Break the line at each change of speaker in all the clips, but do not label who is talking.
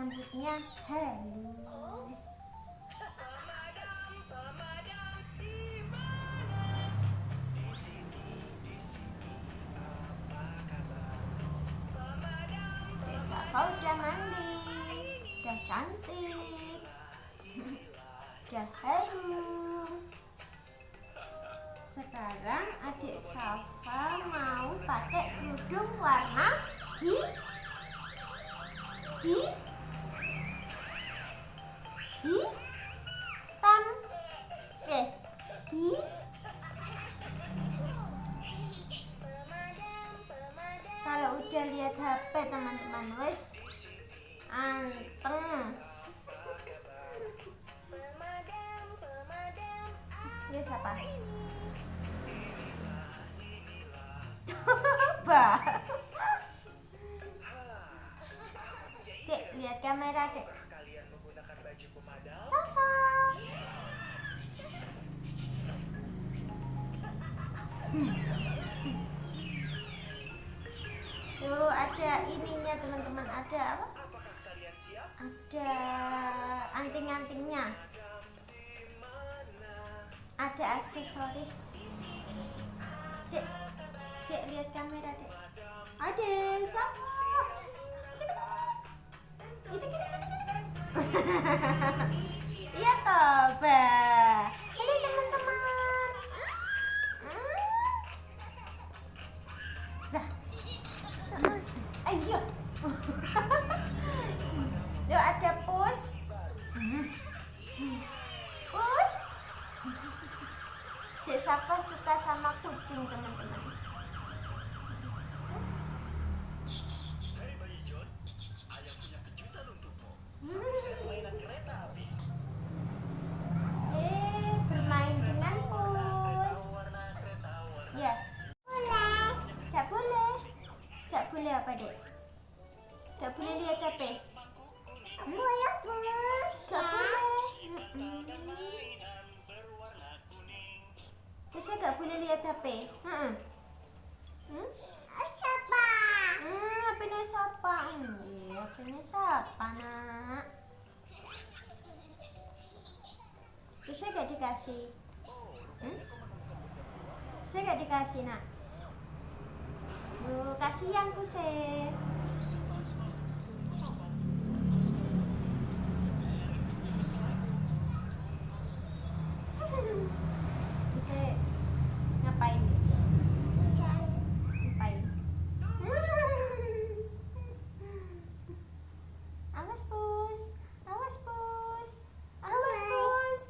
rambutnya halus. Dek Safa udah mandi, udah cantik, udah harum. Sekarang adik Safa mau pakai kerudung warna hitam. Kalau udah lihat HP teman-teman wes anteng. Dia siapa? Bah. Dek, lihat kamera, Dek. Safa. Tuh, ada ininya teman-teman, ada apa? Ada anting-antingnya. Ada aksesoris. Dek, lihat kamera, Dek. Ada Safa. Iya toh, Bah. Halo teman-teman. Dah. Ayo. Loh, ada pus. Pus. Dek Safa suka sama kucing, teman-teman. Bermain dengan pus. Ya. Boleh. Gak boleh. Gak boleh apa, Dek? Gak boleh lihat HP. Boleh, Pus. Gak boleh. Terus gak boleh lihat HP. Siapa? HP-nya siapa? HP-nya siapa, Nak? Saya gak dikasih. Saya gak dikasih, Nak. Loh, kasihan Puse. Puse ngapain? Ngapain? Awas, Pus. Awas, Pus. Awas, Pus.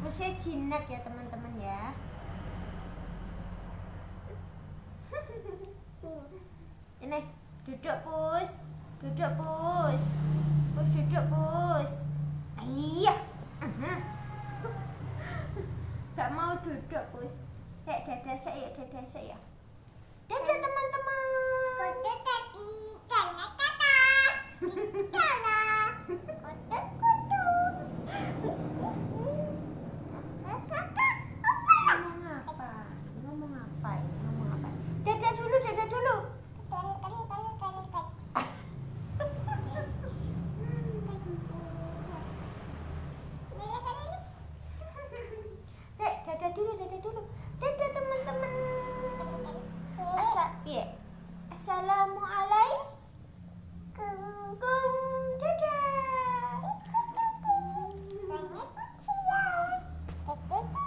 Pusnya jinak ya teman-teman ya. Ini duduk Pus, duduk Pus, Pus duduk Pus. Iya. Gak mau duduk Pus. Dada saya, dada saya.